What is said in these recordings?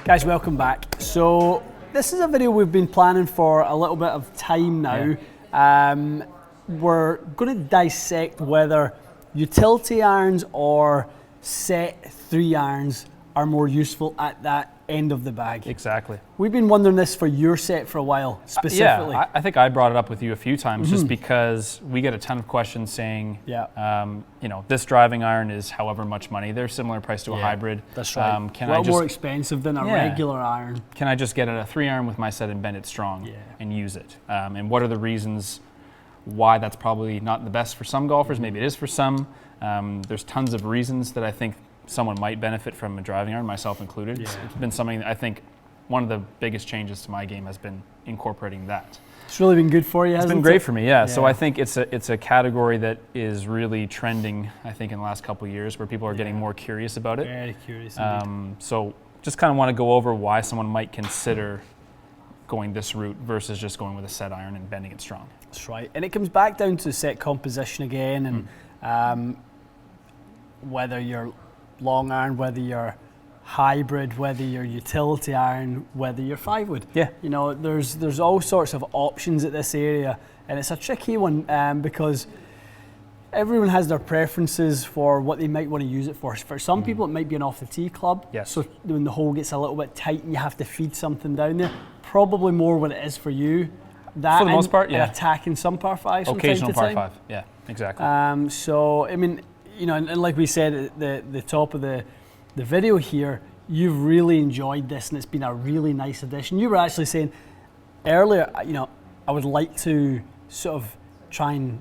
Guys, welcome back. So this is a video we've been planning for a little bit of time now. Yeah. We're going to dissect whether utility irons or set 3 irons are more useful at that end of the bag. Exactly. We've been wondering this for your set for a while, specifically. Yeah, I think I brought it up with you a few times just because we get a ton of questions saying, you know, this driving iron is however much money. They're similar price to a hybrid. That's right. A lot more expensive than a regular iron. Can I just get a 3 iron with my set and bend it strong and use it? And what are the reasons why that's probably not the best for some golfers? Maybe it is for some. There's tons of reasons that I think someone might benefit from a driving iron, myself included. It's been something that I think one of the biggest changes to my game has been incorporating that. It's really been good for you, hasn't it? It's been great for me, yeah. So I think it's a category that is really trending, I think, in the last couple of years where people are getting more curious about it. Very curious so just kind of want to go over why someone might consider going this route versus just going with a set iron and bending it strong. That's right. And it comes back down to set composition again, and whether you're long iron, whether you're hybrid, whether you're utility iron, whether you're 5-wood. Yeah. You know, there's all sorts of options at this area, and it's a tricky one because everyone has their preferences for what they might want to use it for. For some people, it might be an off the tee club. Yes. So when the hole gets a little bit tight and you have to feed something down there, probably more what it is for you. That for the most part, and attacking some par 5s. Occasional par 5. Yeah, exactly. So I mean, you know, and like we said at the top of the video here, you've really enjoyed this and it's been a really nice addition. You were actually saying earlier, you know, I would like to sort of try and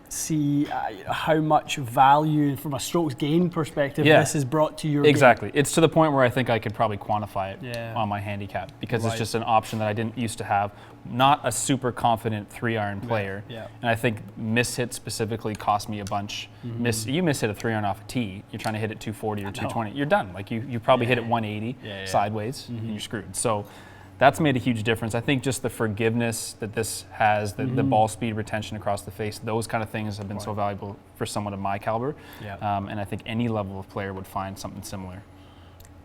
see how much value from a strokes gain perspective this has brought to your game. It's to the point where I think I could probably quantify it on my handicap because it's just an option that I didn't used to have. Not a super confident 3-iron player. And I think miss hit specifically cost me a bunch. You miss hit a 3-iron off a tee, you're trying to hit it 240 or 220, you're done. Like you probably hit it 180 sideways and you're screwed. So that's made a huge difference. I think just the forgiveness that this has, the ball speed retention across the face, those kind of things have been so valuable for someone of my caliber. And I think any level of player would find something similar.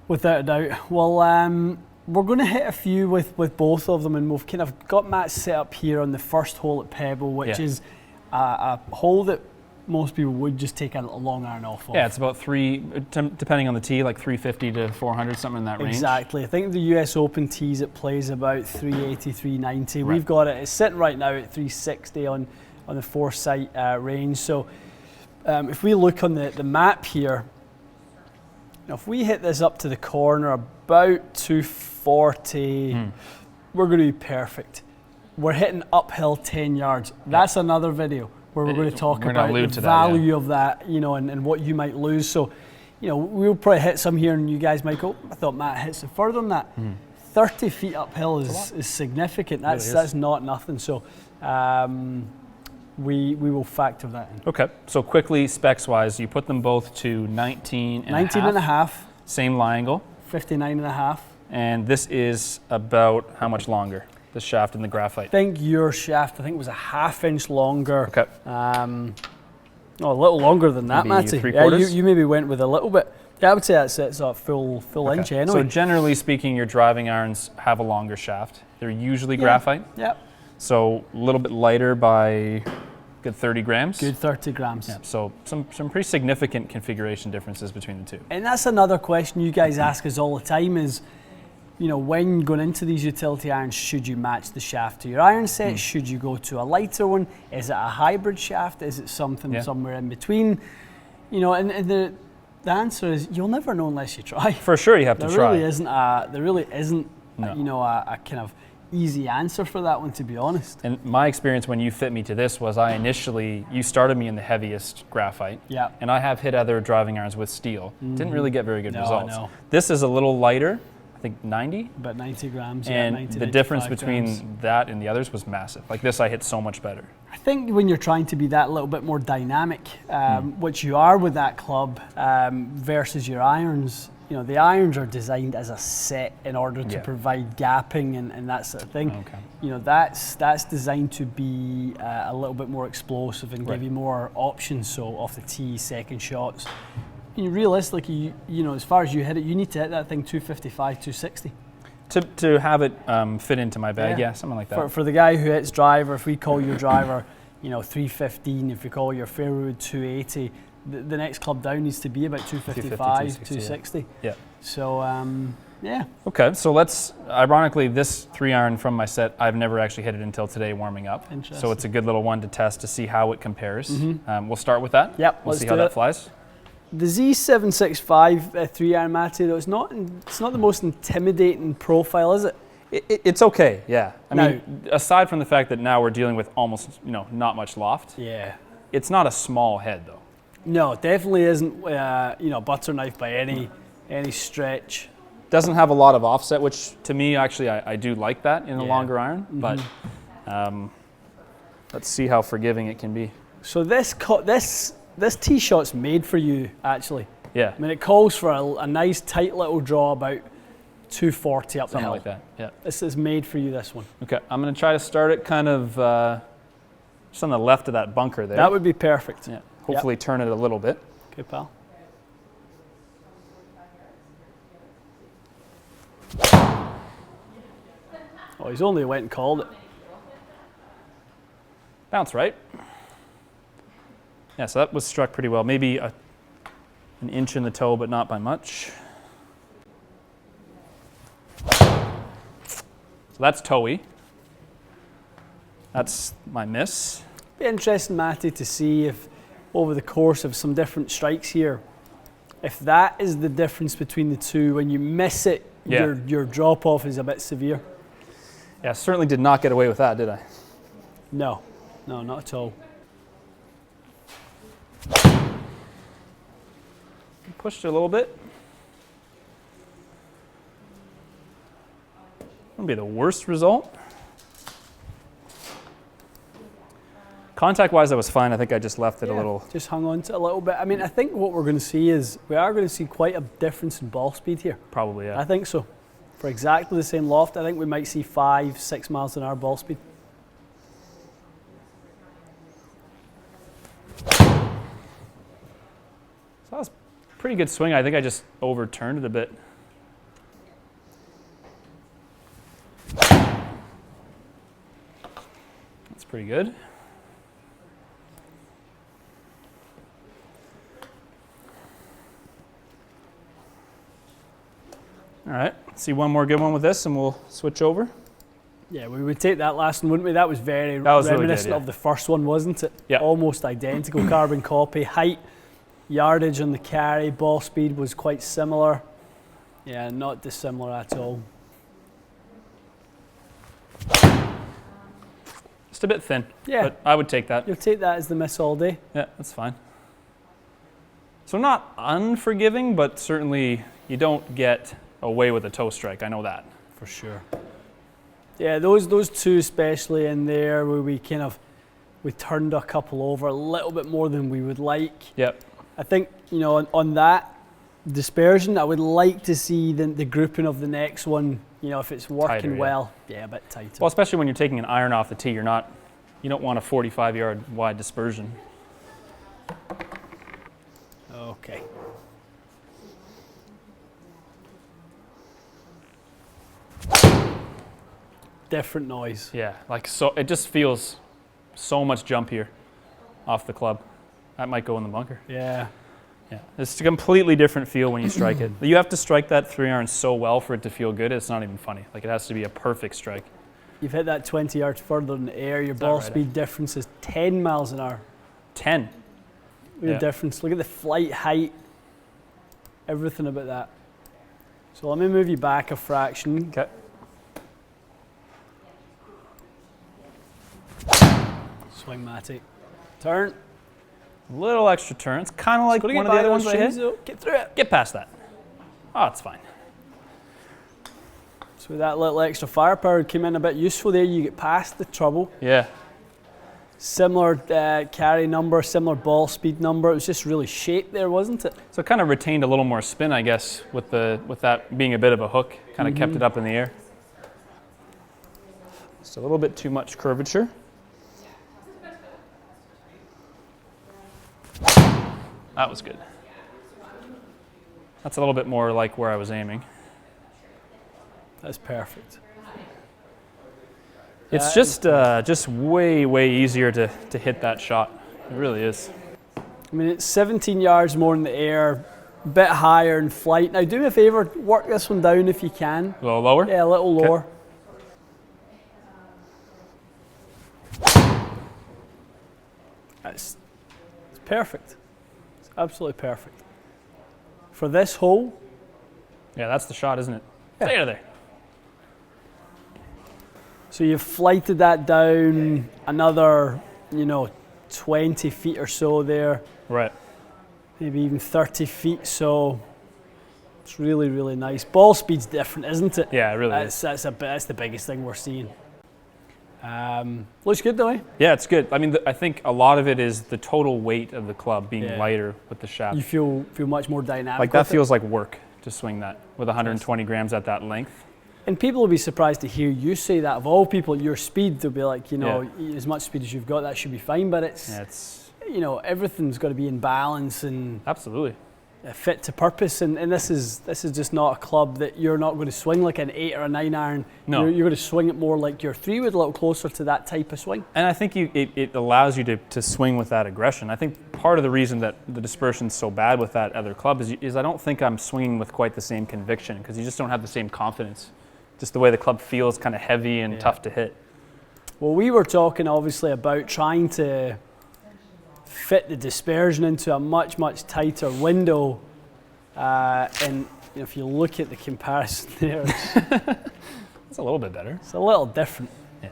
Without a doubt. Well, we're going to hit a few with both of them, and we've kind of got Matt set up here on the first hole at Pebble, which is a hole that most people would just take a long iron off of. Yeah, it's about depending on the tee, like 350 to 400, something in that range. Exactly. I think the US Open tees it plays about 380, 390. We've got it. It's sitting right now at 360 on the foresight range. So if we look on the map here, now if we hit this up to the corner about 240, we're going to be perfect. We're hitting uphill 10 yards. That's another video where we're going to talk about the value of that, you know, and what you might lose. So, you know, we'll probably hit some here and you guys might go, I thought Matt hits it further than that. 30 feet uphill is significant. That's not nothing. So we will factor that in. Okay, so quickly, specs-wise, you put them both to 19 and a half. Same lie angle. 59 and a half. And this is about how much longer? The shaft and the graphite. I think your shaft, was a ½ inch longer. Okay. A little longer than that, Matty. You maybe went with a little bit. Yeah, I would say that's a full inch anyway. So generally speaking, your driving irons have a longer shaft. They're usually graphite. Yep. So a little bit lighter by good 30 grams. Good 30 grams. Yeah. So some pretty significant configuration differences between the two. And that's another question you guys ask us all the time is, you know, when going into these utility irons, should you match the shaft to your iron set? Should you go to a lighter one? Is it a hybrid shaft? Is it something somewhere in between? You know, and the answer is you'll never know unless you try. For sure, you have to try. There really isn't you know, a kind of easy answer for that one, to be honest. And my experience when you fit me to this was you started me in the heaviest graphite. Yeah. And I have hit other driving irons with steel. Didn't really get very good results. No. This is a little lighter. I think 90. About 90 grams. And 90, the difference between grams. that and the others was massive. Like this, I hit so much better. I think when you're trying to be that little bit more dynamic, which you are with that club, versus your irons, you know, the irons are designed as a set in order to provide gapping and that sort of thing. Okay. You know, that's designed to be a little bit more explosive and give you more options. So off the tee, second shots. Realistically, you know, as far as you hit it, you need to hit that thing 255, 260. To have it fit into my bag, yeah, something like that. For the guy who hits driver, if we call your driver, 315, if we call your fairway 280, the next club down needs to be about 255, 260. Yeah. So, yeah. Okay, so ironically, this 3-iron from my set, I've never actually hit it until today warming up. Interesting. So it's a good little one to test to see how it compares. We'll start with that. Yep, we'll see how that flies. The Z765 3-iron, Matty, though, it's not the most intimidating profile, is it? It's okay, yeah. I mean, aside from the fact that now we're dealing with almost, not much loft. Yeah. It's not a small head, though. No, it definitely isn't, butter knife by any stretch. Doesn't have a lot of offset, which to me, actually, I do like that in a longer iron. But let's see how forgiving it can be. So this tee shot's made for you, actually. Yeah. I mean, it calls for a nice, tight little draw about 240 up the hill. Something like that, yeah. This is made for you, this one. Okay, I'm going to try to start it kind of just on the left of that bunker there. That would be perfect. Yeah. Hopefully turn it a little bit. Okay, pal. Oh, he's only went and called it. Bounce right. Yeah, so that was struck pretty well. Maybe an inch in the toe, but not by much. So that's toey. That's my miss. Be interesting, Matty, to see if over the course of some different strikes here, if that is the difference between the two. When you miss it, your drop off is a bit severe. Yeah, certainly did not get away with that, did I? No, not at all. Pushed it a little bit. Wouldn't be the worst result. Contact-wise, I was fine. I think I just left it a little. Just hung on to it a little bit. I mean, I think what we're going to see is we are going to see quite a difference in ball speed here. Probably, yeah. I think so. For exactly the same loft, I think we might see 5-6 miles an hour ball speed. So that was a pretty good swing. I think I just overturned it a bit. That's pretty good. All right, let's see one more good one with this and we'll switch over. Yeah, we would take that last one, wouldn't we? That was reminiscent really good, of the first one, wasn't it? Yeah. Almost identical carbon copy. Height, yardage on the carry, ball speed was quite similar. Yeah, not dissimilar at all. Just a bit thin, yeah, but I would take that. You'll take that as the miss all day. Yeah, that's fine. So not unforgiving, but certainly you don't get away with a toe strike. I know that. For sure. Yeah, those two especially in there where we turned a couple over a little bit more than we would like. Yep. I think, on that dispersion, I would like to see the grouping of the next one, if it's working tighter, well. Yeah, a bit tighter. Well, especially when you're taking an iron off the tee, you don't want a 45-yard wide dispersion. Okay. Different noise. Yeah, so it just feels so much jumpier off the club. That might go in the bunker. Yeah. Yeah, it's a completely different feel when you strike it. You have to strike that 3-iron so well for it to feel good. It's not even funny. It has to be a perfect strike. You've hit that 20 yards further in the air. Your ball speed difference is 10 miles an hour. 10. Look at the difference. Look at the flight height. Everything about that. So let me move you back a fraction. Okay. Swing, Matty. Turn. Little extra turn. It's kind of like one of the other ones I hit. Get through it. Get past that. Oh, it's fine. So with that little extra firepower came in a bit useful there. You get past the trouble. Yeah. Similar carry number, similar ball speed number. It was just really shaped there, wasn't it? So it kind of retained a little more spin, I guess, with that being a bit of a hook. Kind of kept it up in the air. Just a little bit too much curvature. That was good. That's a little bit more like where I was aiming. That's perfect. It's just way easier to hit that shot. It really is. I mean, it's 17 yards more in the air, a bit higher in flight. Now, do me a favor, work this one down if you can. A little lower? Yeah, a little lower. It's perfect. It's absolutely perfect. For this hole. Yeah, that's the shot, isn't it? Yeah. Stay there. So you've flighted that down another, 20 feet or so there. Right. Maybe even 30 feet, so it's really nice. Ball speed's different, isn't it? Yeah, it really is. That's the biggest thing we're seeing. Looks good though, eh? Yeah, it's good. I mean, I think a lot of it is the total weight of the club being lighter with the shaft. You feel much more dynamic. Like that feels like work to swing that with 120 grams at that length. And people will be surprised to hear you say that. Of all people, your speed, they'll be like, as much speed as you've got, that should be fine. But it's everything's got to be in balance and absolutely fit to purpose. And this is just not a club that you're not going to swing like an 8 or a 9 iron. No, you're going to swing it more like your 3 wood, a little closer to that type of swing. And I think it allows you to swing with that aggression. I think part of the reason that the dispersion's so bad with that other club is I don't think I'm swinging with quite the same conviction because you just don't have the same confidence. Just the way the club feels kind of heavy and tough to hit. Well, we were talking obviously about trying to fit the dispersion into a much tighter window, and if you look at the comparison there, it's a little bit better. It's a little different. Yeah,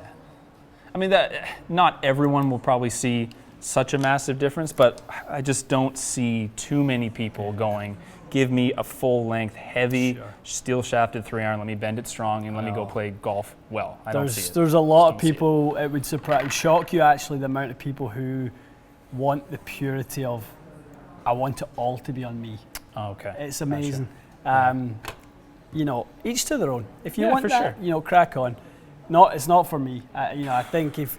I mean that not everyone will probably see such a massive difference, but I just don't see too many people going, give me a full length, heavy, steel shafted 3 iron, let me bend it strong and let me go play golf well. I don't see it. There's a lot of people, it would shock you actually the amount of people who want the purity of, I want it all to be on me. Oh, okay. It's amazing. Each to their own. If you want that, crack on. It's not for me. I think if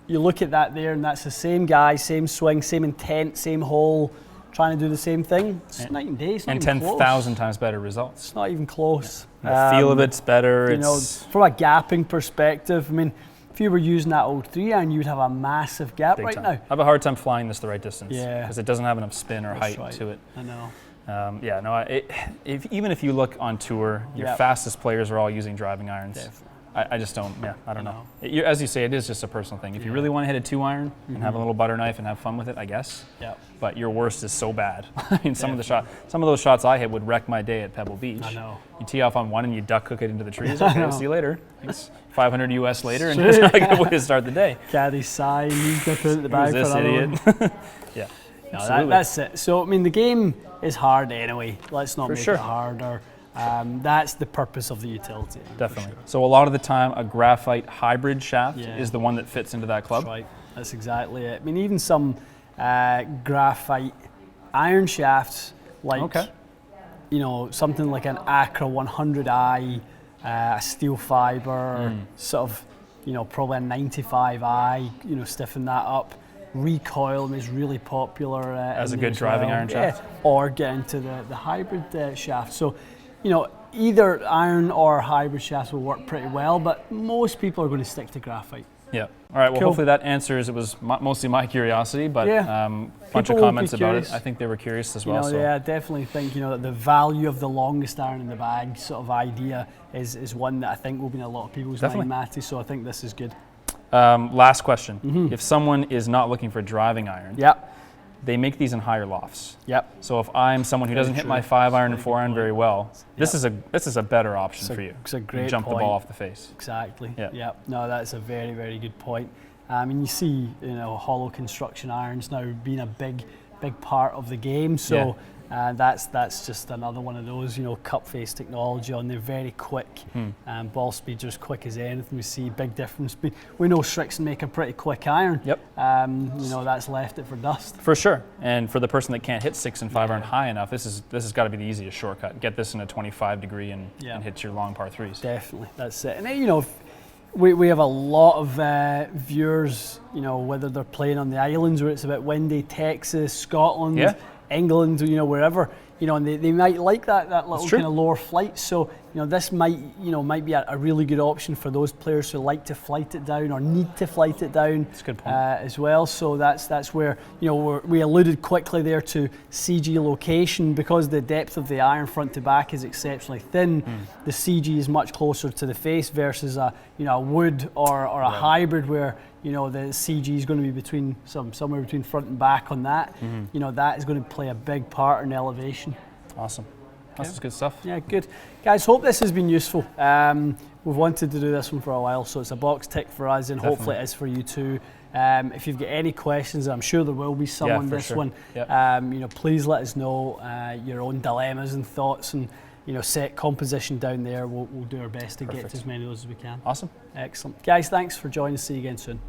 you look at that there and that's the same guy, same swing, same intent, same hole, trying to do the same thing, it's night and day. It's not and even 10,000 times better results. It's not even close. Yeah. The feel of it's better. From a gapping perspective, I mean, if you were using that old 3 iron, you'd have a massive gap Big right time. now. I have a hard time flying this the right distance. Yeah. Because it doesn't have enough spin or height to it. I know. Even if you look on tour, your fastest players are all using driving irons. Definitely. I just don't, I don't know. As you say, it is just a personal thing. If you really want to hit a 2 iron and have a little butter knife and have fun with it, I guess. Yeah. But your worst is so bad. I mean, some of those shots I hit would wreck my day at Pebble Beach. I know. You tee off on one and you duck hook it into the trees. Okay, we'll see you later. Thanks. 500 US later, and it's not a good way to start the day. Caddy sign, you can put it in the bag for another one. Yeah. No, that's it. So, I mean, the game is hard anyway. Let's not make it harder. That's the purpose of the utility. Definitely. Sure. So a lot of the time, a graphite hybrid shaft is the one that fits into that club. That's right. That's exactly it. I mean, even some graphite iron shafts, like something like an Acra 100i, a steel fiber, sort of, probably a 95i. Stiffen that up. Recoil is really popular as a good driving iron shaft. Yeah. Or get into the hybrid shaft. So, either iron or hybrid shafts will work pretty well, but most people are going to stick to graphite. Yeah. All right. Well, hopefully that answers. It was mostly my curiosity, but a bunch of comments about it. I think they were curious as well. Yeah, I definitely think that the value of the longest iron in the bag sort of idea is one that I think will be in a lot of people's mind, Matty. So I think this is good. Last question. If someone is not looking for driving iron, they make these in higher lofts. Yep. So if I'm someone who doesn't hit my 5 iron and 4 iron very well, this is a better option for you. It's a great jump point. The ball off the face. Exactly. Yeah. No, that's a very good point. And you see, hollow construction irons now being a big part of the game. So that's just another one of those, cup face technology on there, very quick. Ball speeds are as quick as anything. We see big difference. We know Shrixon make a pretty quick iron. Yep. That's left it for dust. For sure. And for the person that can't hit 6 and 5 iron high enough, this has got to be the easiest shortcut. Get this in a 25 degree and hit your long par 3s. Definitely, that's it. And we have a lot of viewers, whether they're playing on the islands where it's a bit windy, Texas, Scotland, England, you know, wherever, you know, and they might like that little kind of lower flight. So, you know, this might be a really good option for those players who like to flight it down or need to flight it down. That's a good point. As well. So that's where, you know, we alluded quickly there to CG location, because the depth of the iron front to back is exceptionally thin. The CG is much closer to the face versus a wood or a hybrid where, you know, the CG is going to be between somewhere between front and back on that. You know, that is going to play a big part in elevation. Awesome. That's good stuff. Yeah, good. Guys, hope this has been useful. We've wanted to do this one for a while, so it's a box tick for us, and hopefully it is for you too. If you've got any questions, I'm sure there will be some on this one. Yep. You know, please let us know your own dilemmas and thoughts, and, you know, set composition down there. We'll do our best to get to as many of those as we can. Awesome. Excellent. Guys, thanks for joining us. See you again soon.